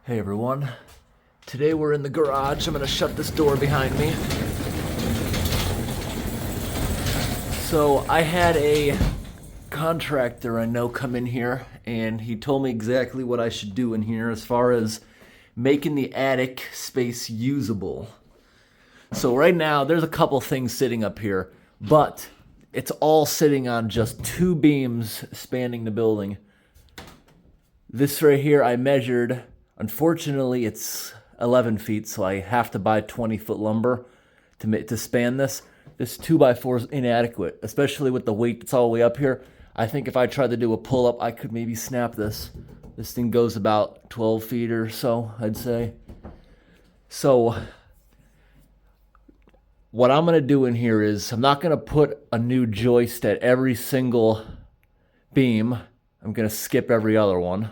Hey everyone, today we're in the garage. I'm gonna shut this door behind me. So I had a contractor I know come in here and he told me exactly what I should do in here as far as making the attic space usable. So right now there's a couple things sitting up here, but it's all sitting on just two beams spanning the building. This right here I measured. Unfortunately, it's 11 feet, so I have to buy 20-foot lumber to span this. This 2x4 is inadequate, especially with the weight that's all the way up here. I think if I tried to do a pull-up, I could maybe snap this. This thing goes about 12 feet or so, I'd say. So what I'm going to do in here is I'm not going to put a new joist at every single beam. I'm going to skip every other one.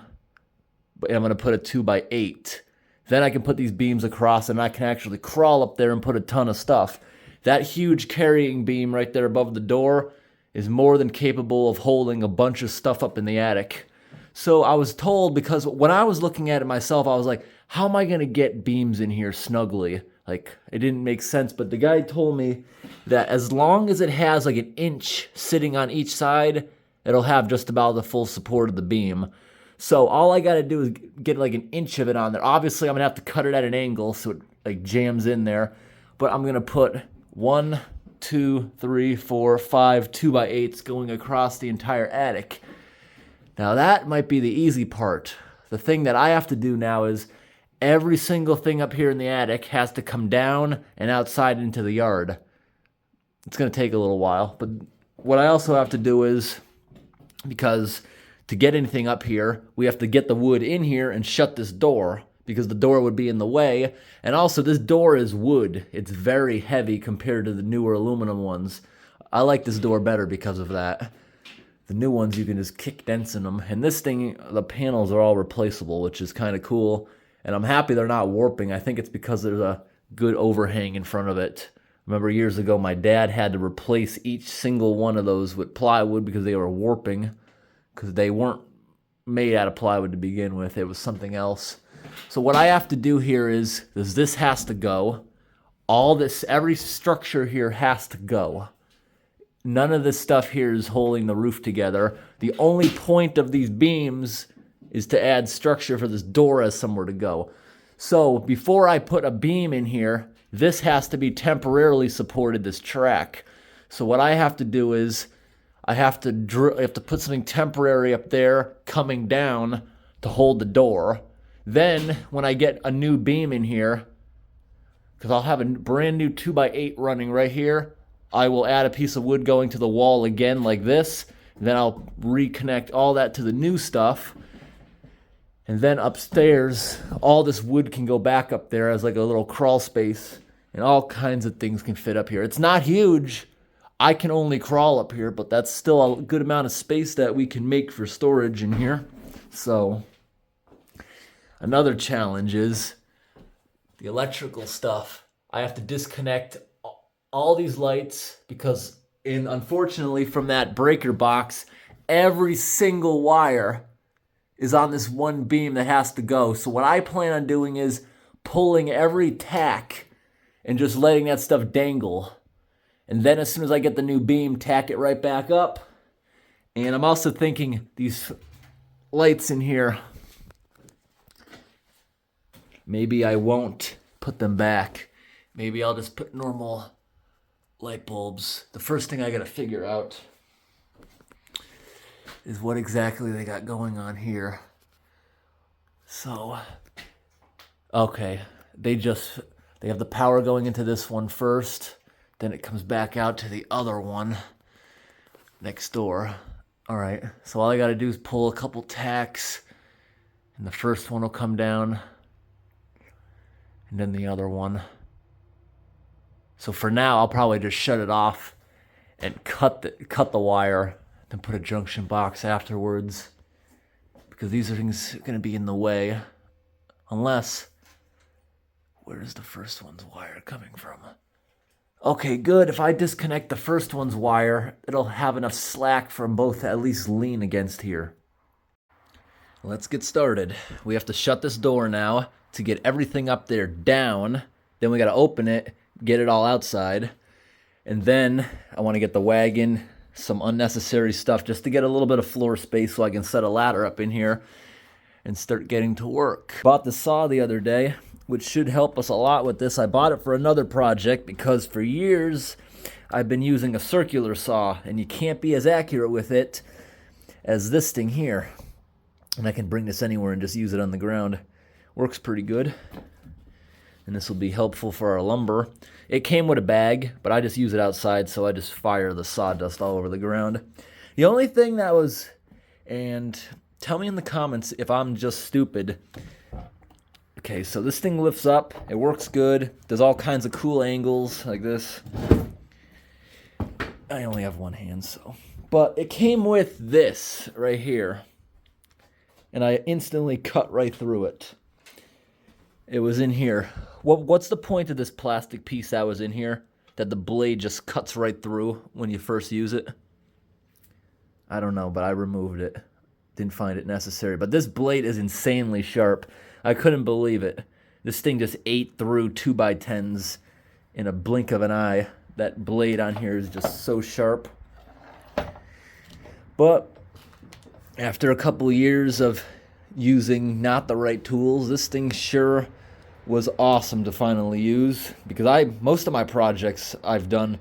But I'm going to put a 2x8. Then I can put these beams across and I can actually crawl up there and put a ton of stuff. That huge carrying beam right there above the door is more than capable of holding a bunch of stuff up in the attic. So I was told, because when I was looking at it myself, I was like, how am I going to get beams in here snugly? Like, it didn't make sense. But the guy told me that as long as it has like an inch sitting on each side, it'll have just about the full support of the beam. So all I got to do is get like an inch of it on there. Obviously, I'm going to have to cut it at an angle so it like jams in there. But I'm going to put 1, 2, 3, 4, 5 2x8s going across the entire attic. Now that might be the easy part. The thing that I have to do now is every single thing up here in the attic has to come down and outside into the yard. It's going to take a little while. But what I also have to do is, because to get anything up here, we have to get the wood in here and shut this door because the door would be in the way. And also, this door is wood. It's very heavy compared to the newer aluminum ones. I like this door better because of that. The new ones, you can just kick dents in them. And this thing, the panels are all replaceable, which is kind of cool. And I'm happy they're not warping. I think it's because there's a good overhang in front of it. Remember years ago, my dad had to replace each single one of those with plywood because they were warping. Because they weren't made out of plywood to begin with. It was something else. So what I have to do here is this has to go. Every structure here has to go. None of this stuff here is holding the roof together. The only point of these beams is to add structure for this door as somewhere to go. So before I put a beam in here, this has to be temporarily supported, this track. So what I have to do is I have to put something temporary up there coming down to hold the door. Then when I get a new beam in here, because I'll have a brand new 2x8 running right here, I will add a piece of wood going to the wall again like this. Then I'll reconnect all that to the new stuff. And then upstairs, all this wood can go back up there as like a little crawl space. And all kinds of things can fit up here. It's not huge. I can only crawl up here, but that's still a good amount of space that we can make for storage in here. So another challenge is the electrical stuff. I have to disconnect all these lights because unfortunately from that breaker box, every single wire is on this one beam that has to go. So what I plan on doing is pulling every tack and just letting that stuff dangle. And then as soon as I get the new beam, tack it right back up. And I'm also thinking these lights in here, maybe I won't put them back. Maybe I'll just put normal light bulbs. The first thing I gotta figure out is what exactly they got going on here. So, okay, they have the power going into this one first. Then it comes back out to the other one next door. All right, so all I got to do is pull a couple tacks, and the first one will come down, and then the other one. So for now, I'll probably just shut it off and cut the wire, then put a junction box afterwards, because these are things going to be in the way, unless, where's the first one's wire coming from? Okay, good. If I disconnect the first one's wire, it'll have enough slack from both to at least lean against here. Let's get started. We have to shut this door now to get everything up there down. Then we got to open it, get it all outside. And then I want to get the wagon, some unnecessary stuff just to get a little bit of floor space so I can set a ladder up in here and start getting to work. Bought the saw the other day, which should help us a lot with this. I bought it for another project because for years I've been using a circular saw and you can't be as accurate with it as this thing here. And I can bring this anywhere and just use it on the ground. Works pretty good. And this will be helpful for our lumber. It came with a bag, but I just use it outside, so I just fire the sawdust all over the ground. The only thing that was, and tell me in the comments if I'm just stupid. Okay, so this thing lifts up. It works good. Does all kinds of cool angles like this. I only have one hand, so. But it came with this right here. And I instantly cut right through it. It was in here. What's the point of this plastic piece that was in here? That the blade just cuts right through when you first use it? I don't know, but I removed it. Didn't find it necessary. But this blade is insanely sharp. I couldn't believe it. This thing just ate through 2x10s in a blink of an eye. That blade on here is just so sharp. But after a couple years of using not the right tools, this thing sure was awesome to finally use, because most of my projects I've done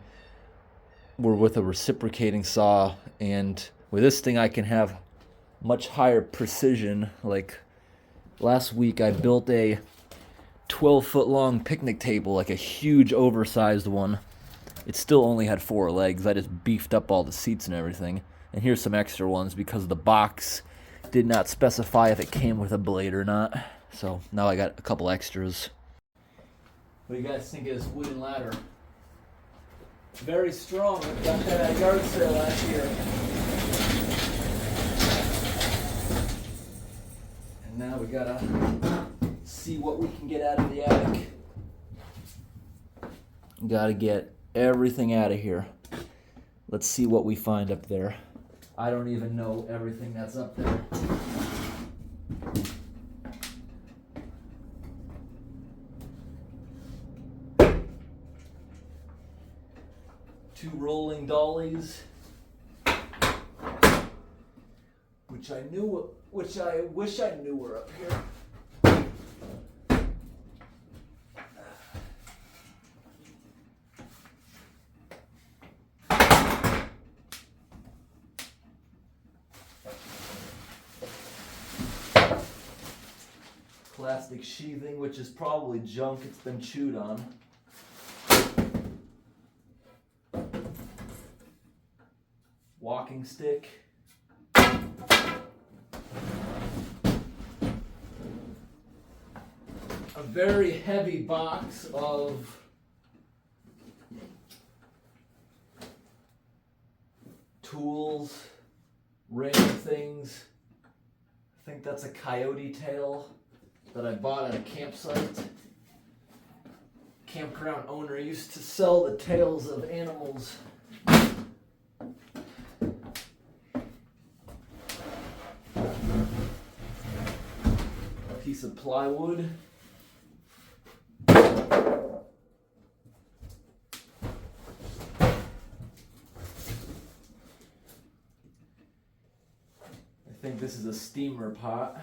were with a reciprocating saw, and with this thing I can have much higher precision. Like last week I built a 12-foot long picnic table, like a huge oversized one. It still only had 4 legs. I just beefed up all the seats and everything. And here's some extra ones because the box did not specify if it came with a blade or not. So now I got a couple extras. What do you guys think of this wooden ladder? Very strong. We got that at a yard sale last year. And now we gotta see what we can get out of the attic. Gotta get everything out of here. Let's see what we find up there. I don't even know everything that's up there. Two rolling dollies, which I wish I knew were up here. Plastic sheathing, which is probably junk. It's been chewed on. Walking stick. A very heavy box of tools, random things. I think that's a coyote tail that I bought at a campsite. Campground owner used to sell the tails of animals. A piece of plywood. I think this is a steamer pot.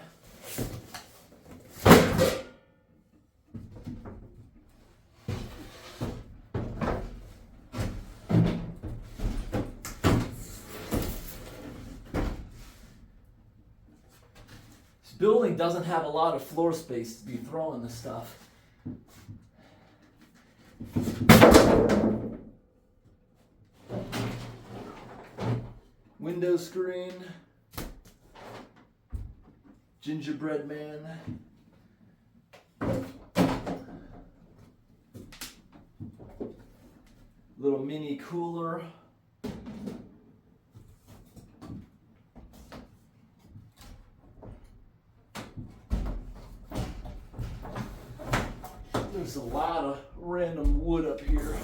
Building doesn't have a lot of floor space to be throwing this stuff. Window screen. Gingerbread man. Little mini cooler. There's a lot of random wood up here.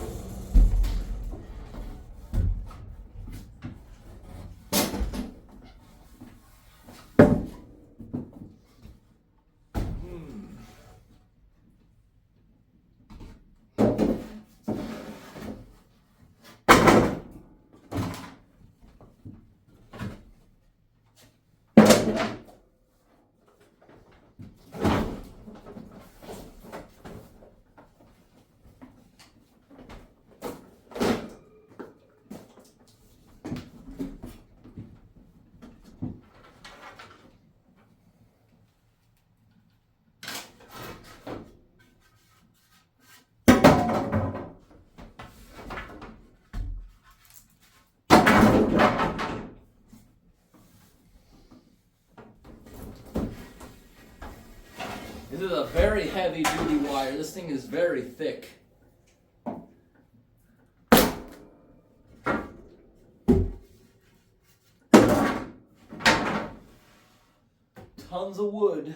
This is a very heavy duty wire. This thing is very thick. Tons of wood.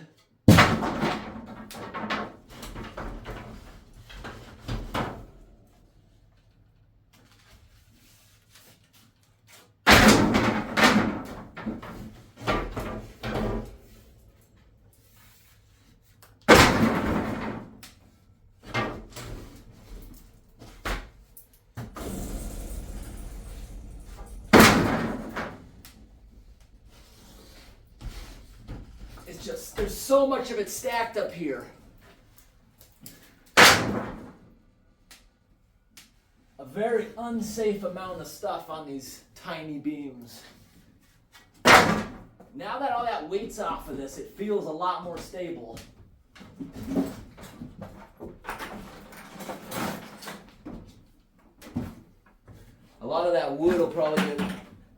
It's just, there's so much of it stacked up here. A very unsafe amount of stuff on these tiny beams. Now that all that weight's off of this, it feels a lot more stable. A lot of that wood will probably get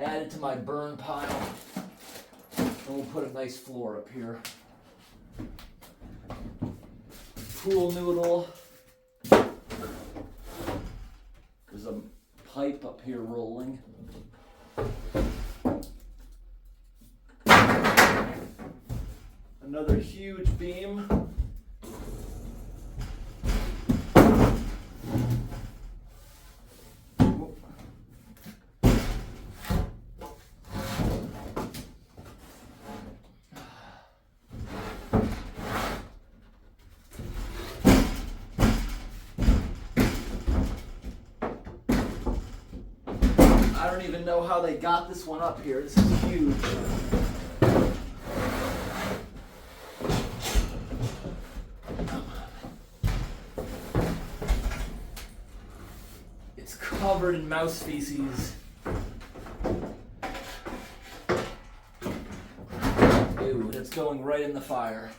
added to my burn pile. And we'll put a nice floor up here. Pool noodle. There's a pipe up here rolling. Another huge beam. I don't even know how they got this one up here. This is huge. It's covered in mouse feces. Ew, it's going right in the fire.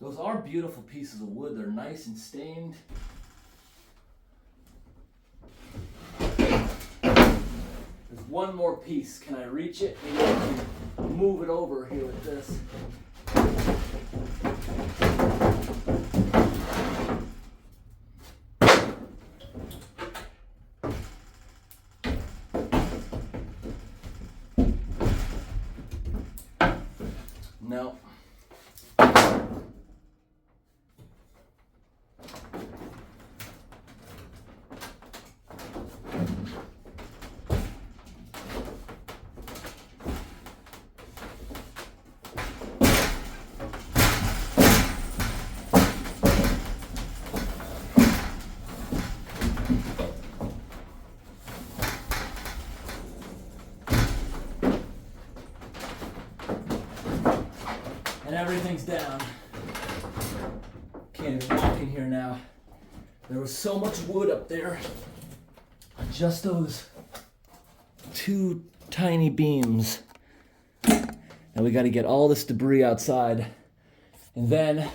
Those are beautiful pieces of wood. They're nice and stained. There's one more piece. Can I reach it? Maybe I can move it over here with this. No. And everything's down. Can't even walk in here now. There was so much wood up there on just those two tiny beams. Now we got to get all this debris outside. And then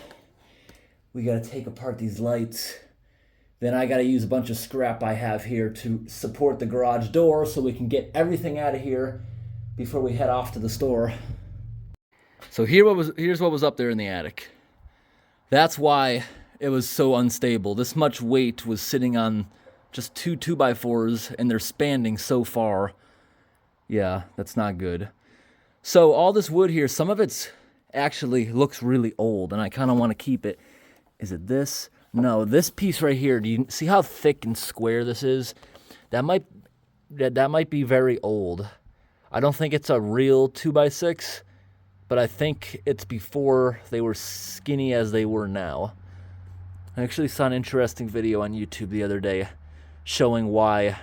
we got to take apart these lights. Then I got to use a bunch of scrap I have here to support the garage door so we can get everything out of here before we head off to the store. So here's what was up there in the attic. That's why it was so unstable. This much weight was sitting on just two 2x4s and they're spanning so far. Yeah, that's not good. So all this wood here, some of it's actually looks really old and I kind of want to keep it. Is it this? No, this piece right here. Do you see how thick and square this is? That might be very old. I don't think it's a real 2x6. But I think it's before they were skinny as they were now. I actually saw an interesting video on YouTube the other day showing why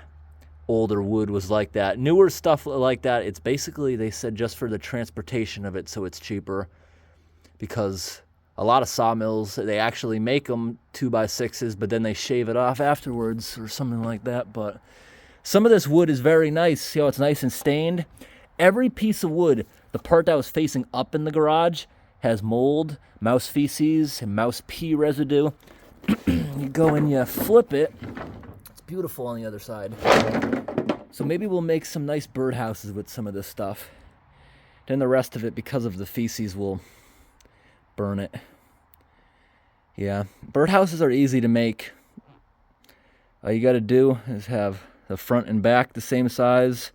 older wood was like that. Newer stuff like that, it's basically, they said, just for the transportation of it, so it's cheaper. Because a lot of sawmills, they actually make them 2x6s, but then they shave it off afterwards or something like that. But some of this wood is very nice. See how it's nice and stained? Every piece of wood, The part that was facing up in the garage has mold, mouse feces, and mouse pee residue. You go and you flip it. It's beautiful on the other side. So maybe we'll make some nice birdhouses with some of this stuff. Then the rest of it, because of the feces, will burn it. Yeah, birdhouses are easy to make. All you got to do is have the front and back the same size,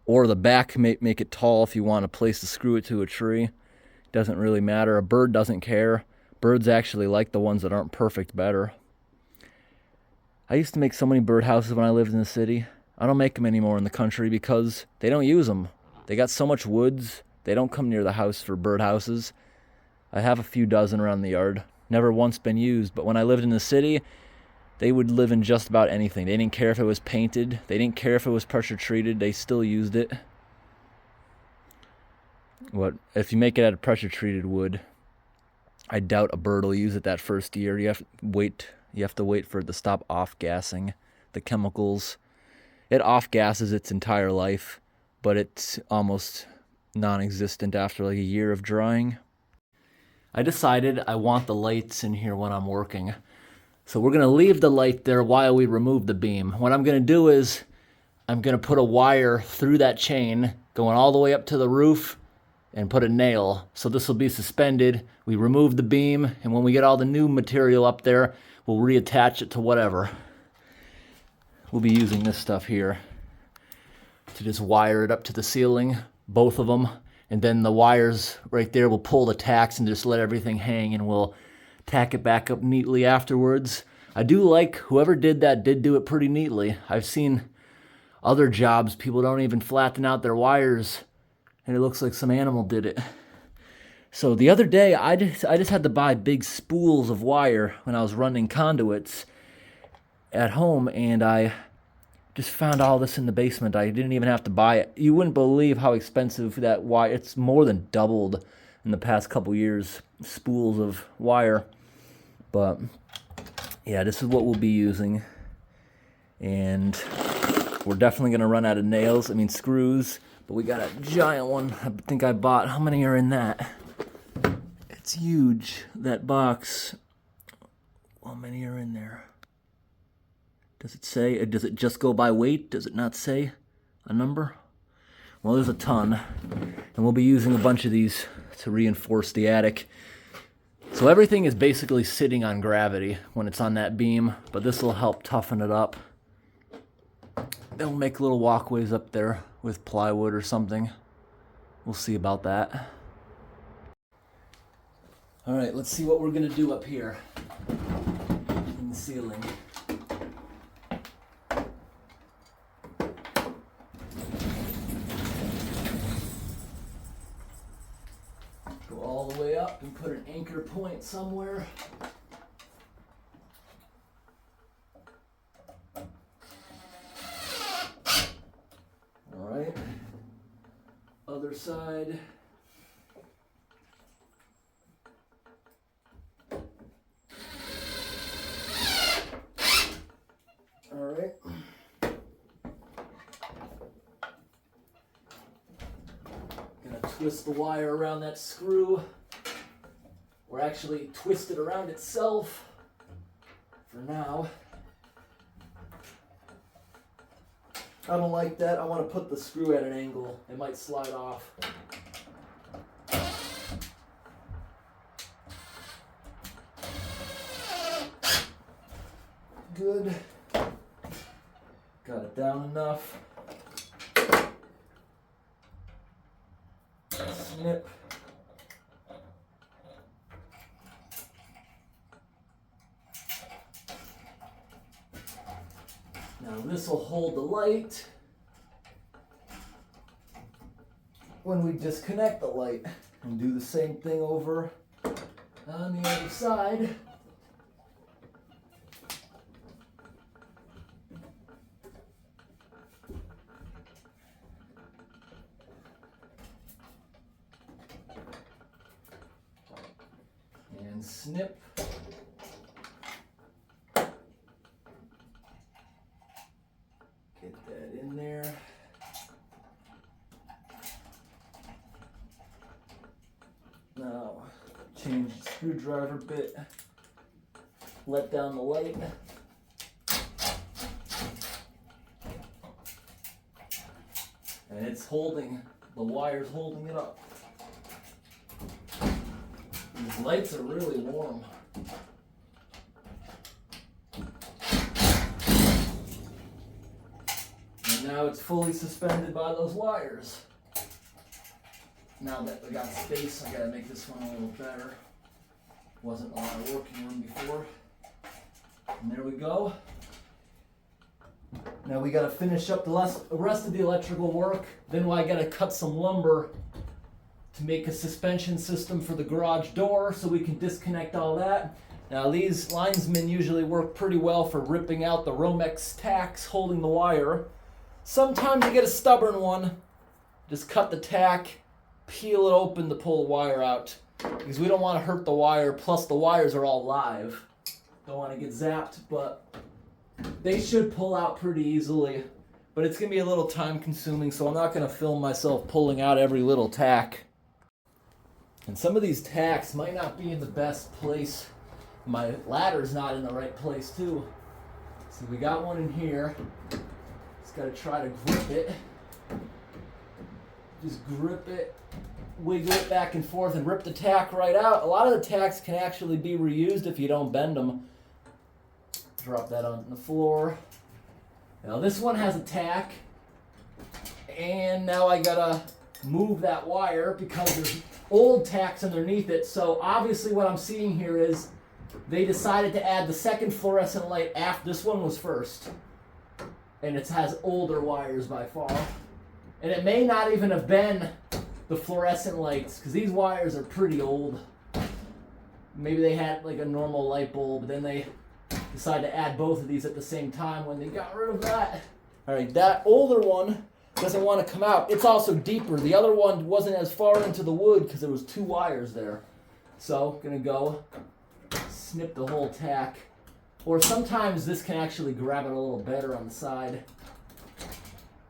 or the back make it tall if you want a place to screw it to a tree. Doesn't really matter. A bird doesn't care. Birds actually like the ones that aren't perfect better. I used to make so many birdhouses when I lived in the city. I don't make them anymore in the country because they don't use them. They got so much woods, they don't come near the house for birdhouses. I have a few dozen around the yard. Never once been used, but when I lived in the city, they would live in just about anything. They didn't care if it was painted. They didn't care if it was pressure treated. They still used it. What if you make it out of pressure treated wood? I doubt a bird will use it that first year. You have to wait for it to stop off-gassing the chemicals. It off-gasses its entire life, but it's almost non-existent after like a year of drying. I decided I want the lights in here when I'm working. So we're going to leave the light there while we remove the beam. What I'm going to do is I'm going to put a wire through that chain going all the way up to the roof and put a nail. So this will be suspended. We remove the beam, and when we get all the new material up there, we'll reattach it to whatever. We'll be using this stuff here to just wire it up to the ceiling, both of them. And then the wires right there will pull the tacks and just let everything hang, and we'll tack it back up neatly afterwards. I do like whoever did that did do it pretty neatly. I've seen other jobs, people don't even flatten out their wires, and it looks like some animal did it. So the other day, I just had to buy big spools of wire when I was running conduits at home, and I just found all this in the basement. I didn't even have to buy it. You wouldn't believe how expensive that wire. It's more than doubled in the past couple years, spools of wire. But yeah, this is what we'll be using. And we're definitely going to run out of nails, screws. But we got a giant one I think I bought. How many are in that? It's huge, that box. How many are in there? Does it say? Does it just go by weight? Does it not say a number? Well, there's a ton. And we'll be using a bunch of these to reinforce the attic. So everything is basically sitting on gravity when it's on that beam, but this will help toughen it up. Then we'll make little walkways up there with plywood or something. We'll see about that. All right, let's see what we're gonna do up here in the ceiling. Go all the way up and put an anchor point somewhere. All right, other side. All right. Gonna twist the wire around that screw, or actually twist it around itself for now. I don't like that. I want to put the screw at an angle. It might slide off. Good. Got it down enough. Snip. Now this will hold the light when we disconnect the light, and do the same thing over on the other side. And snip. Get that in there. Change the screwdriver bit. Let down the light. And it's holding, the wire's holding it up. These lights are really warm. And now it's fully suspended by those wires. Now that we got space, I gotta make this one a little better. Wasn't a lot of working room before. And there we go. Now we gotta finish up the rest of the electrical work. Then I gotta cut some lumber to make a suspension system for the garage door so we can disconnect all that. Now these linesmen usually work pretty well for ripping out the Romex tacks holding the wire. Sometimes you get a stubborn one. Just cut the tack, peel it open to pull the wire out. Because we don't want to hurt the wire, plus the wires are all live. Don't want to get zapped, but they should pull out pretty easily. But it's going to be a little time consuming, so I'm not going to film myself pulling out every little tack. And some of these tacks might not be in the best place. My ladder's not in the right place too. So we got one in here. Just got to try to grip it. Just grip it, wiggle it back and forth, and rip the tack right out. A lot of the tacks can actually be reused if you don't bend them. Drop that on the floor. Now this one has a tack, and now I gotta move that wire because there's old tacks underneath it. So obviously what I'm seeing here is they decided to add the second fluorescent light after this one was first. And it has older wires by far. And it may not even have been the fluorescent lights, because these wires are pretty old. Maybe they had like a normal light bulb, then they decided to add both of these at the same time when they got rid of that. All right, that older one doesn't want to come out. It's also deeper. The other one wasn't as far into the wood because there was two wires there. So, gonna go snip the whole tack. Or sometimes this can actually grab it a little better on the side.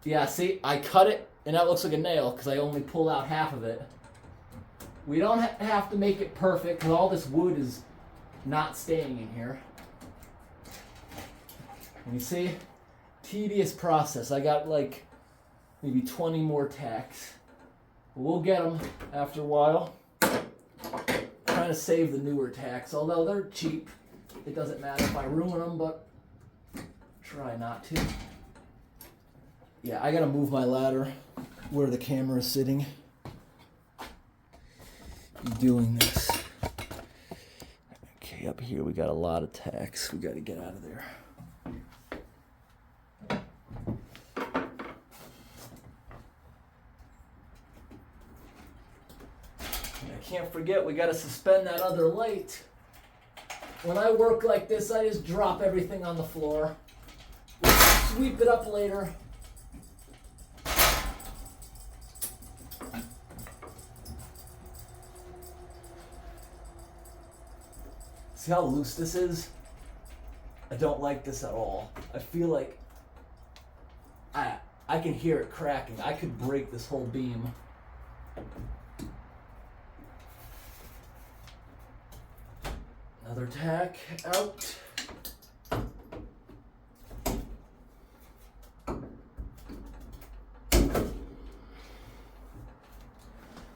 Yeah, see, I cut it, and that looks like a nail because I only pulled out half of it. We don't have to make it perfect because all this wood is not staying in here. And you see, tedious process. I got like maybe 20 more tacks. We'll get them after a while. Trying to save the newer tacks, although they're cheap. It doesn't matter if I ruin them, but try not to. Yeah, I gotta move my ladder where the camera is sitting. Doing this. Okay, up here we got a lot of tacks. We gotta get out of there. And I can't forget we gotta suspend that other light. When I work like this, I just drop everything on the floor. Sweep it up later. See how loose this is? I don't like this at all. I feel like I can hear it cracking. I could break this whole beam. Another tack out.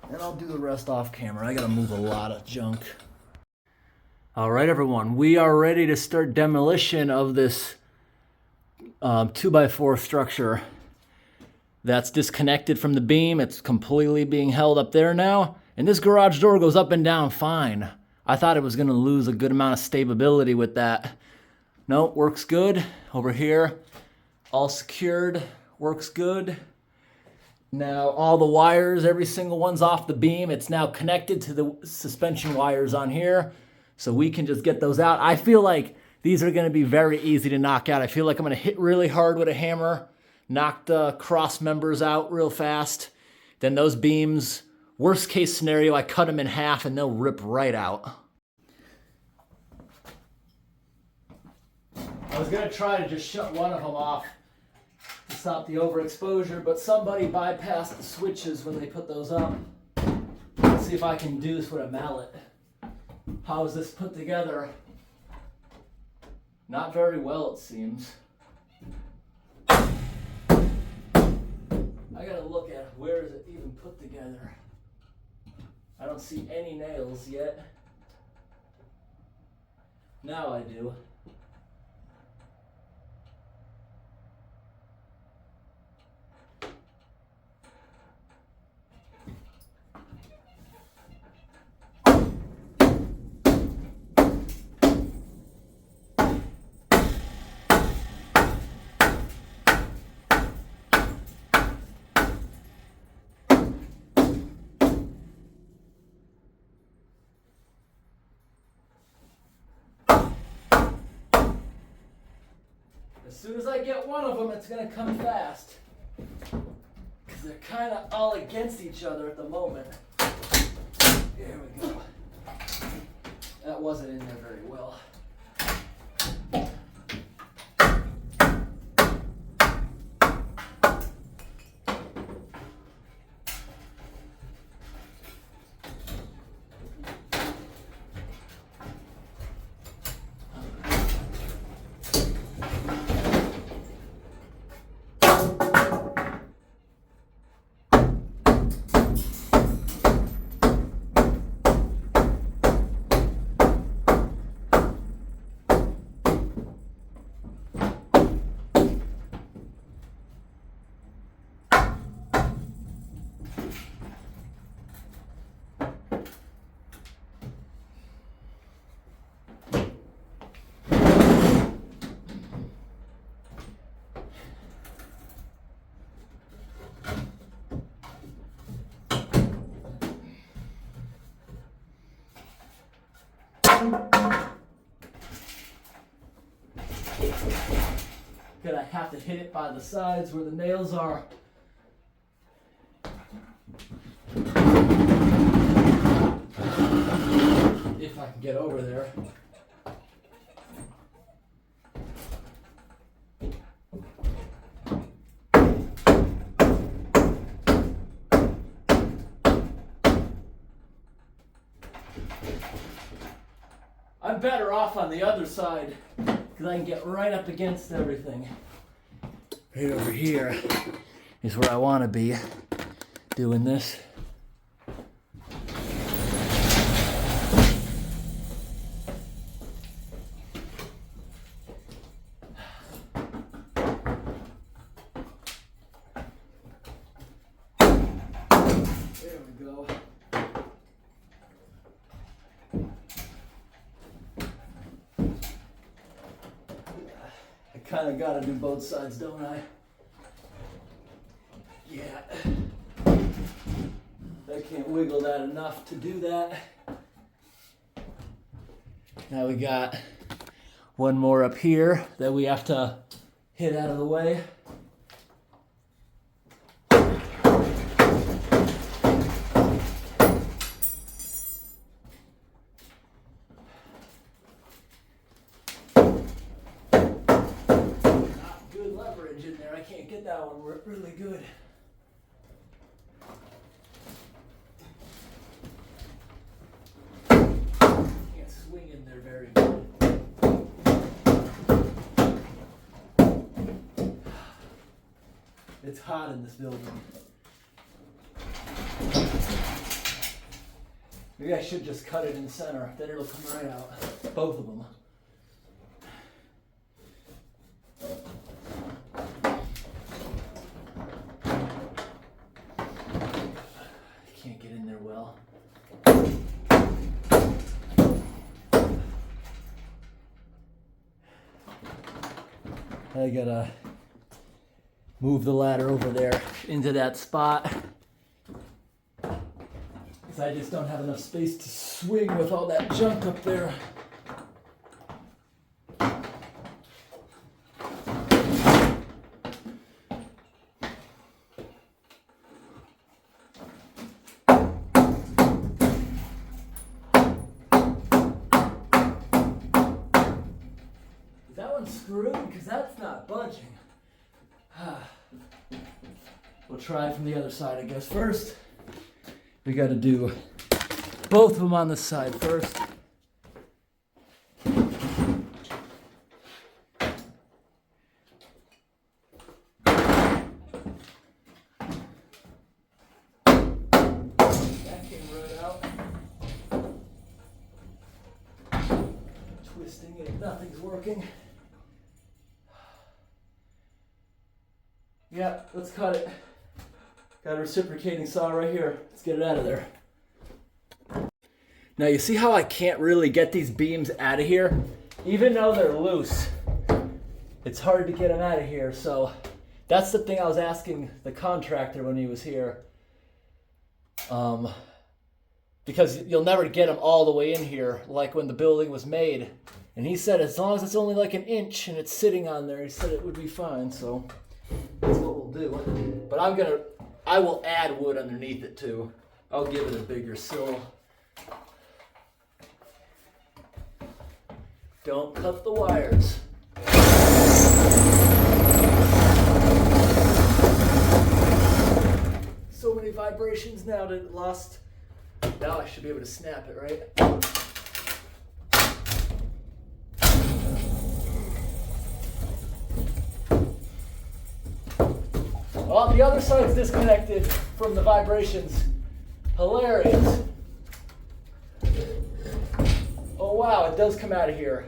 And I'll do the rest off camera. I gotta move a lot of junk. All right, everyone, we are ready to start demolition of this 2x4 structure that's disconnected from the beam. It's completely being held up there now. And this garage door goes up and down fine. I thought it was gonna lose a good amount of stability with that. No, works good. Over here, all secured, works good. Now all the wires, every single one's off the beam. It's now connected to the suspension wires on here. So we can just get those out. I feel like these are gonna be very easy to knock out. I feel like I'm gonna hit really hard with a hammer, knock the cross members out real fast. Then those beams, worst case scenario, I cut them in half and they'll rip right out. I was gonna try to just shut one of them off to stop the overexposure, but somebody bypassed the switches when they put those up. Let's see if I can do this with a mallet. How is this put together? Not very well, it seems. I gotta look at where is it even put together. I don't see any nails yet. Now I do. As soon as I get one of them, it's going to come fast. Because they're kind of all against each other at the moment. There we go. That wasn't in there very well. Gonna have to hit it by the sides where the nails are. If I can get over there. I'm better off on the other side because I can get right up against everything. Right over here is where I want to be doing this. There we go. Kind of got to do both sides, don't I? Yeah. I can't wiggle that enough to do that. Now we got one more up here that we have to hit out of the way. In there, I can't get that one really good. Can't swing in there very good. It's hot in this building. Maybe I should just cut it in the center, then it'll come right out. Both of them. Can't get in there well. I gotta move the ladder over there into that spot because I just don't have enough space to swing with all that junk up there. Screwed because that's not budging. We'll try from the other side, I guess. First, we got to do both of them on the side first. Nothing's working. Yeah, let's cut it. Got a reciprocating saw right here. Let's get it out of there. Now you see how I can't really get these beams out of here? Even though they're loose, it's hard to get them out of here. So that's the thing I was asking the contractor when he was here. Because you'll never get them all the way in here like when the building was made. And he said as long as it's only like an inch and it's sitting on there, he said it would be fine. So that's what we'll do. But I will add wood underneath it too. I'll give it a bigger sill. Don't cut the wires. So many vibrations now that it lost. Now I should be able to snap it, right? Oh, the other side's disconnected from the vibrations. Hilarious. Oh wow, it does come out of here.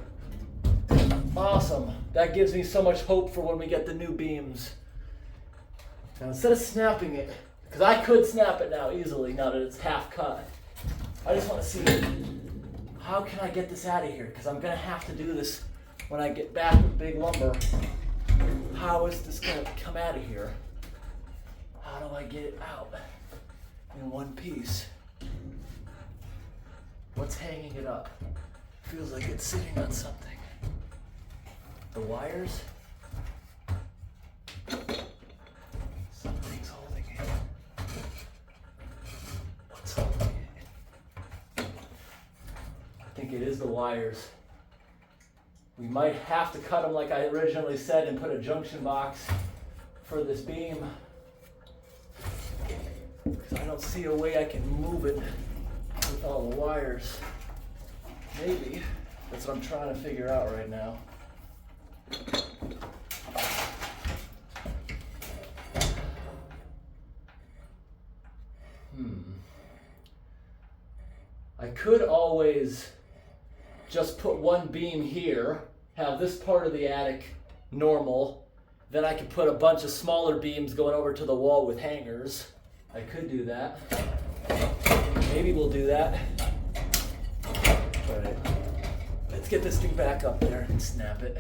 Awesome. That gives me so much hope for when we get the new beams. Now instead of snapping it, because I could snap it now easily now that it's half cut. I just want to see how can I get this out of here, because I'm going to have to do this when I get back with big lumber. How is this going to come out of here? How do I get it out in one piece? What's hanging it up? Feels like it's sitting on something. The wires? Something's holding it. What's holding it? I think it is the wires. We might have to cut them like I originally said and put a junction box for this beam. Because I don't see a way I can move it with all the wires. Maybe. That's what I'm trying to figure out right now. I could always just put one beam here, have this part of the attic normal, then I could put a bunch of smaller beams going over to the wall with hangers. I could do that. Maybe we'll do that. All right. Let's get this thing back up there and snap it.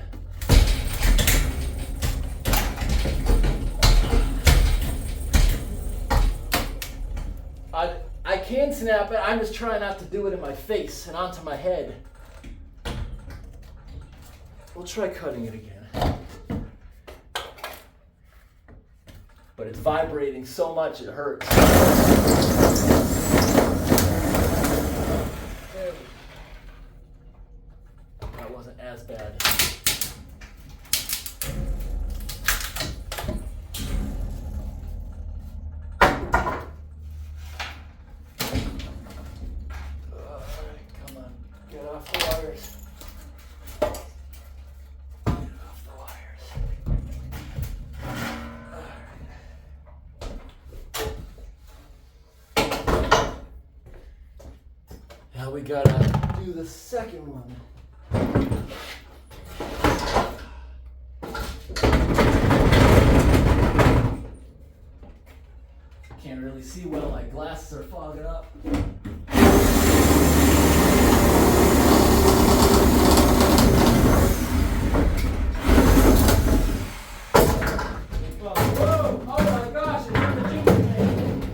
I can snap it, I'm just trying not to do it in my face and onto my head. We'll try cutting it again. But it's vibrating so much it hurts. There we go. That wasn't as bad. Now we gotta do the second one. Can't really see well, my glasses are fogging up. Whoa! Oh my gosh, it's on the jingle thing.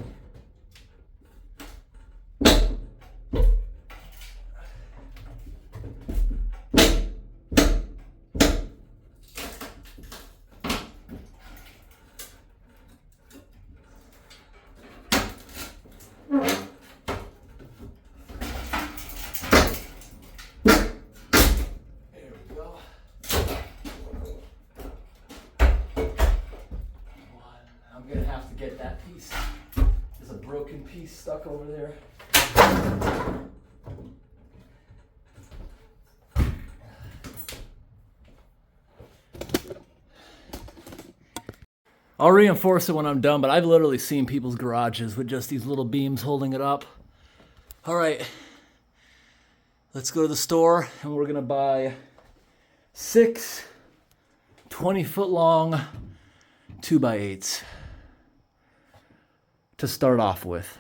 I'm gonna have to get that piece. There's a broken piece stuck over there. I'll reinforce it when I'm done, but I've literally seen people's garages with just these little beams holding it up. All right, let's go to the store and we're gonna buy 6 20-foot long 2x8s to start off with.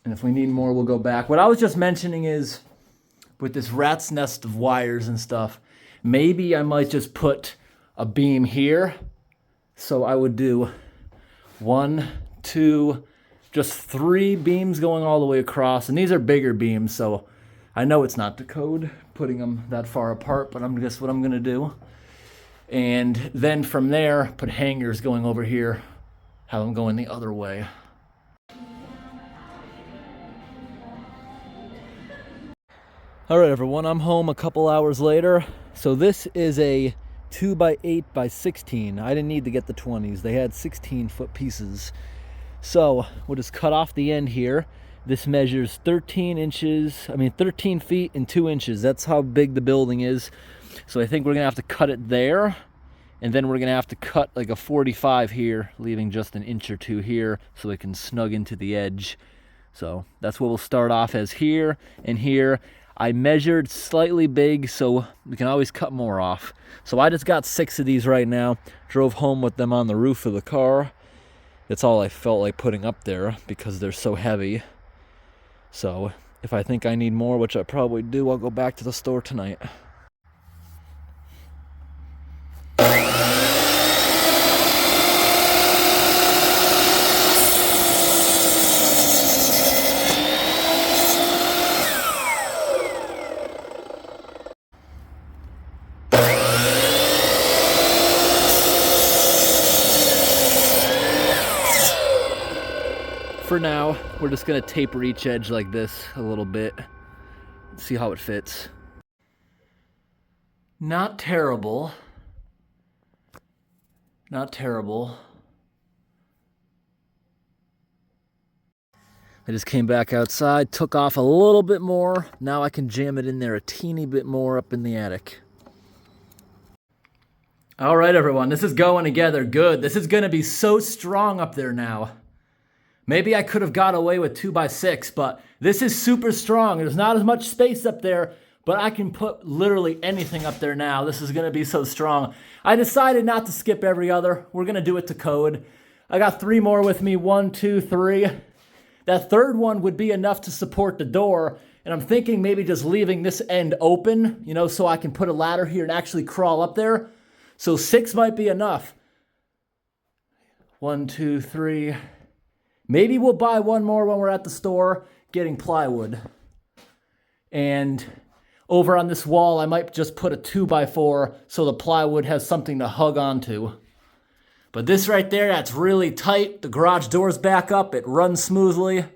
And if we need more, we'll go back. What I was just mentioning is with this rat's nest of wires and stuff, maybe I might just put a beam here. So I would do 1, 2, just 3 beams going all the way across. And these are bigger beams, so I know it's not the code putting them that far apart, but I'm just what I'm gonna do. And then from there, put hangers going over here, have them going the other way. All right, everyone, I'm home a couple hours later. So this is a 2x8x16. I didn't need to get the 20s. They had 16-foot pieces. So we'll just cut off the end here. This measures 13 feet and 2 inches. That's how big the building is. So I think we're gonna have to cut it there. And then we're gonna have to cut like a 45 here, leaving just an inch or 2 here so it can snug into the edge. So that's what we'll start off as here and here. I measured slightly big, so we can always cut more off. So I just got 6 of these right now. Drove home with them on the roof of the car. That's all I felt like putting up there because they're so heavy. So if I think I need more, which I probably do, I'll go back to the store tonight. For now, we're just gonna taper each edge like this a little bit. See how it fits. Not terrible. Not terrible. I just came back outside, took off a little bit more. Now I can jam it in there a teeny bit more up in the attic. All right, everyone, this is going together good. This is gonna be so strong up there now. Maybe I could have got away with 2x6, but this is super strong. There's not as much space up there, but I can put literally anything up there now. This is gonna be so strong. I decided not to skip every other. We're gonna do it to code. I got 3 more with me, 1, 2, 3. That third one would be enough to support the door, and I'm thinking maybe just leaving this end open, you know, so I can put a ladder here and actually crawl up there. So 6 might be enough. 1, 2, 3. Maybe we'll buy 1 more when we're at the store getting plywood. And over on this wall, I might just put a 2x4 so the plywood has something to hug onto. But this right there, that's really tight. The garage door's back up. It runs smoothly.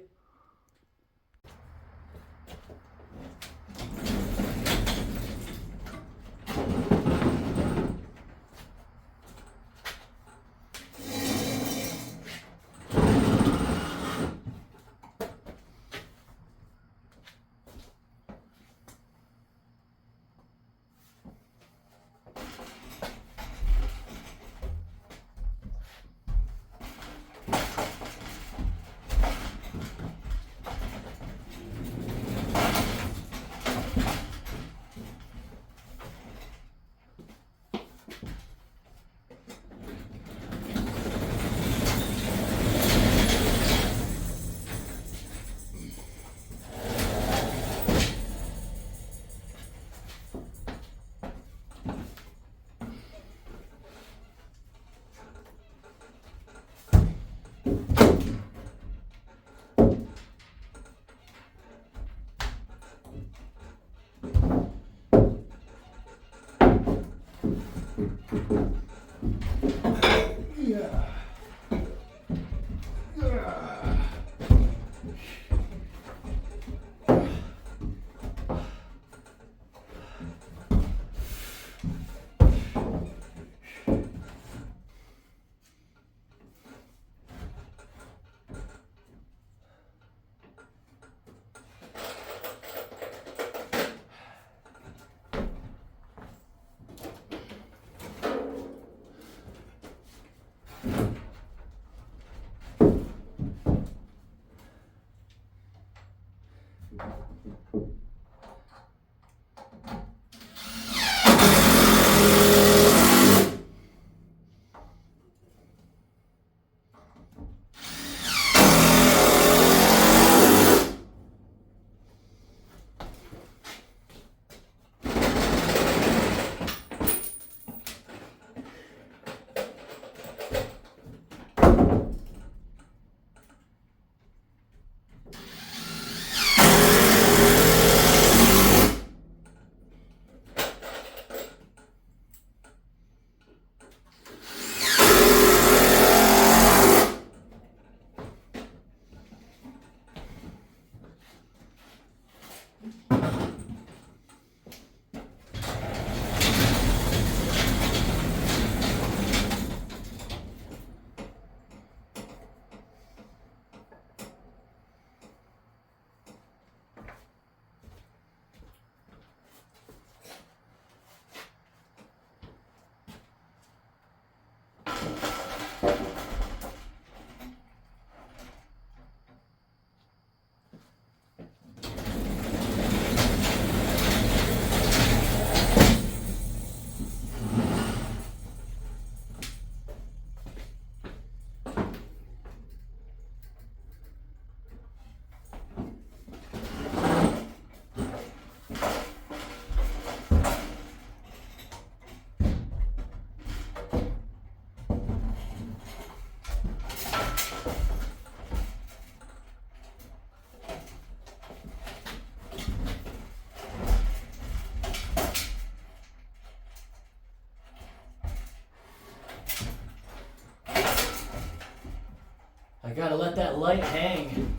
gotta let that light hang.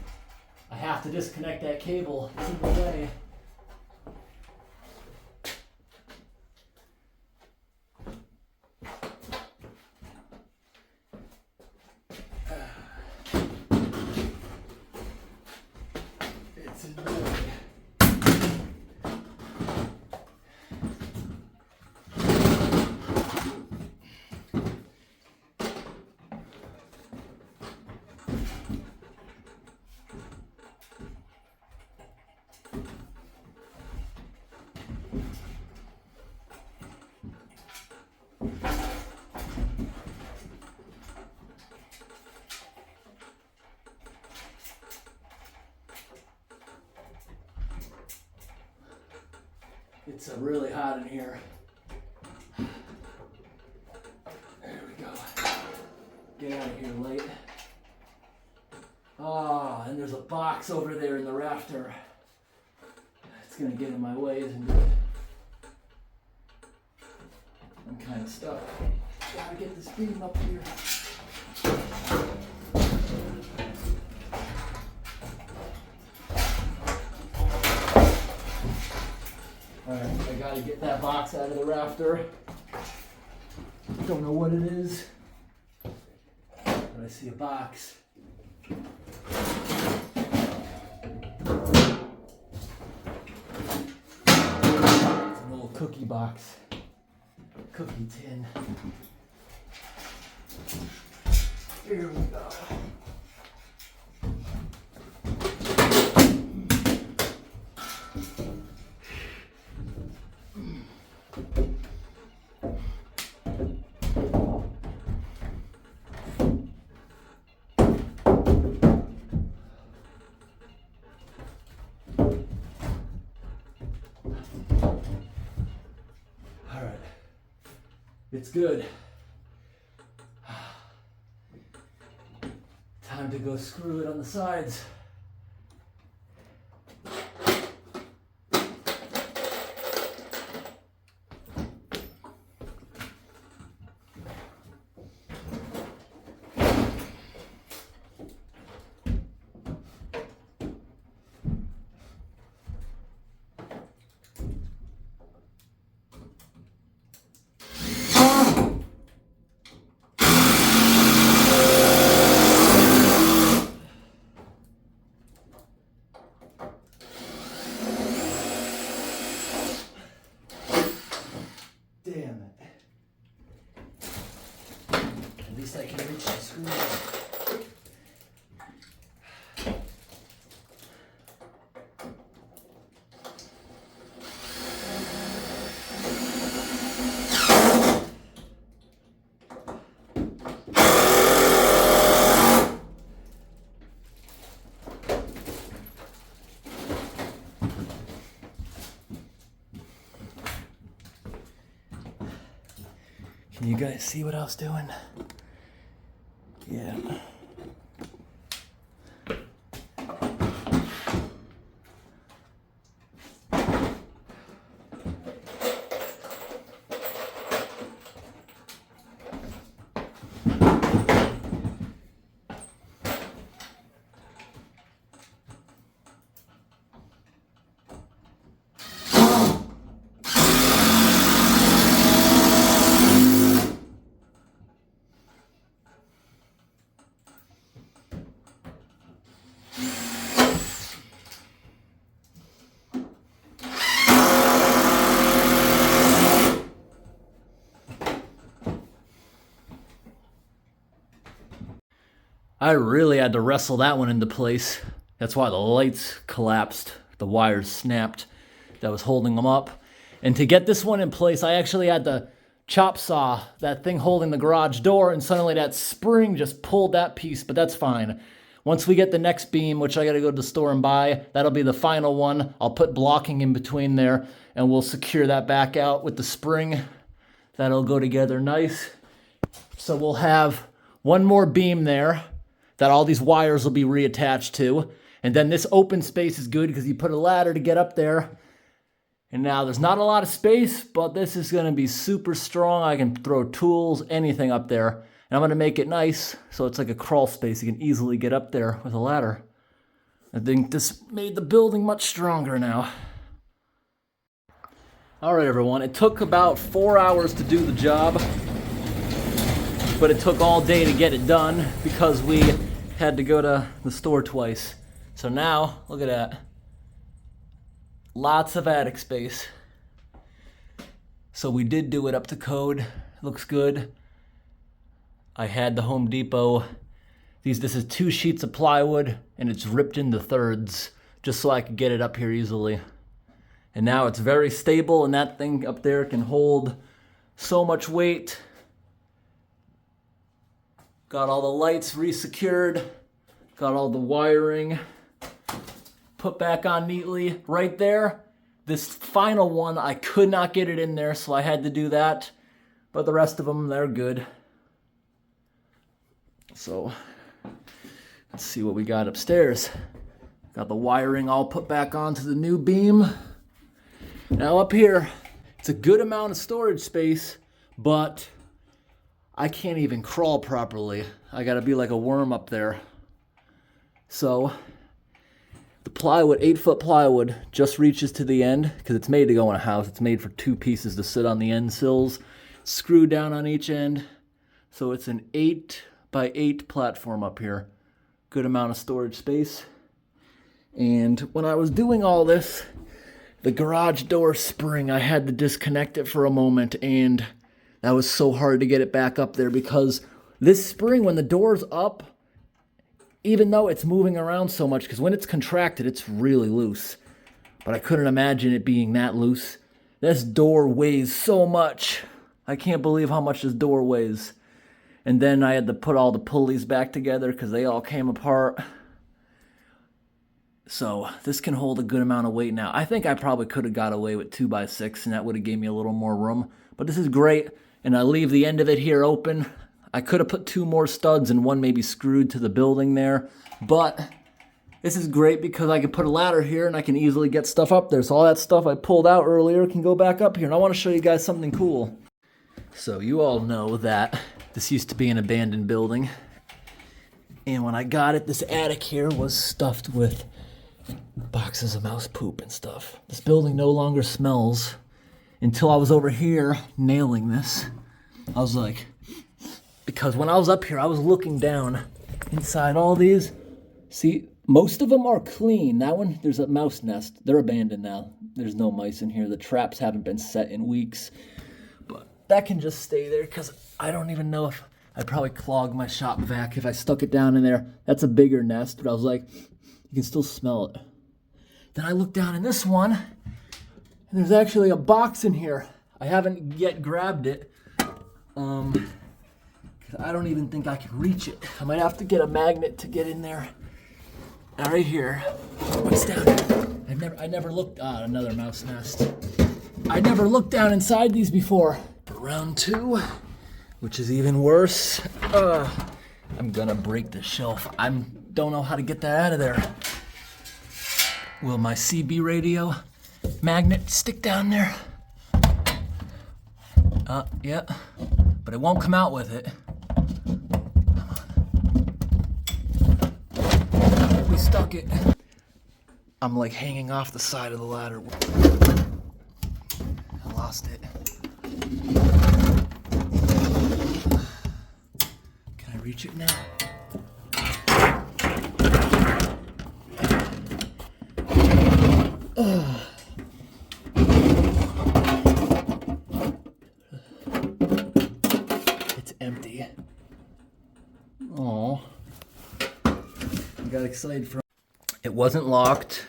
I have to disconnect that cable. It's in the way. It's in the way. It's really hot in here. There we go. Get out of here, light. Ah, and there's a box over there in the rafter. It's gonna get in my way, isn't it? I'm kind of stuck. Gotta get this beam up here. Alright, I gotta get that box out of the rafter. Don't know what it is, but I see a box. It's an old cookie box. Cookie tin. Here we go. It's good. Time to go screw it on the sides. Damn it. At least I can reach the screws. Can you guys see what I was doing? Yeah. I really had to wrestle that one into place. That's why the lights collapsed, the wires snapped that was holding them up. And to get this one in place, I actually had to chop saw that thing holding the garage door, and suddenly that spring just pulled that piece, but that's fine. Once we get the next beam, which I gotta go to the store and buy, that'll be the final one. I'll put blocking in between there, and we'll secure that back out with the spring. That'll go together nice. So we'll have one more beam there that all these wires will be reattached to. And then this open space is good because you put a ladder to get up there. And now there's not a lot of space, but this is gonna be super strong. I can throw tools, anything up there. And I'm going to make it nice so it's like a crawl space. You can easily get up there with a ladder. I think this made the building much stronger now. Alright everyone, it took about 4 hours to do the job, but it took all day to get it done because we had to go to the store twice. So now, look at that. Lots of attic space. So we did do it up to code. Looks good. I had the Home Depot. This is 2 sheets of plywood and it's ripped into thirds just so I could get it up here easily. And now it's very stable, and that thing up there can hold so much weight. Got all the lights resecured. Got all the wiring put back on neatly. Right there, this final one, I could not get it in there, so I had to do that. But the rest of them, they're good. So, let's see what we got upstairs. Got the wiring all put back onto the new beam. Now up here, it's a good amount of storage space, but I can't even crawl properly. I gotta be like a worm up there. So, the plywood, 8-foot plywood, just reaches to the end, because it's made to go in a house. It's made for 2 pieces to sit on the end sills, screwed down on each end. So it's an 8x8 platform up here. Good amount of storage space. And when I was doing all this, the garage door spring, I had to disconnect it for a moment, and that was so hard to get it back up there because this spring, when the door's up, even though it's moving around so much, because when it's contracted, it's really loose. But I couldn't imagine it being that loose. This door weighs so much. I can't believe how much this door weighs. And then I had to put all the pulleys back together because they all came apart. So this can hold a good amount of weight now. I think I probably could have got away with 2x6 and that would have gave me a little more room. But this is great. And I leave the end of it here open. I could have put 2 more studs and one maybe screwed to the building there. But this is great because I can put a ladder here and I can easily get stuff up there. So all that stuff I pulled out earlier can go back up here. And I want to show you guys something cool. So you all know that this used to be an abandoned building. And when I got it, this attic here was stuffed with boxes of mouse poop and stuff. This building no longer smells. Until I was over here nailing this. I was like, because when I was up here, I was looking down inside all these. See, most of them are clean. That one, there's a mouse nest. They're abandoned now. There's no mice in here. The traps haven't been set in weeks. But that can just stay there because I don't even know if I'd probably clog my shop vac if I stuck it down in there. That's a bigger nest, but I was like, you can still smell it. Then I look down in this one, and there's actually a box in here. I haven't yet grabbed it. Because I don't even think I can reach it. I might have to get a magnet to get in there. Right here. What's down here? I never looked. Another mouse nest. I never looked down inside these before. But round 2, which is even worse. I'm gonna break the shelf. I don't know how to get that out of there. Will my CB radio magnet stick down there? Yeah, but it won't come out with it. Come on. We stuck it. I'm like hanging off the side of the ladder. I lost it. Can I reach it now? It's empty. Oh, I got excited for it. Wasn't locked.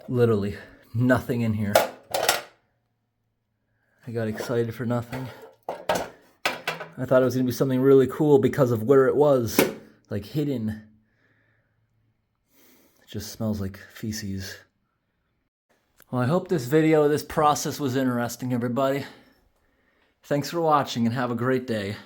Literally nothing in here. I got excited for nothing. I thought it was gonna be something really cool because of where it was, like hidden. It just smells like feces. Well, I hope this process was interesting, everybody. Thanks for watching and have a great day.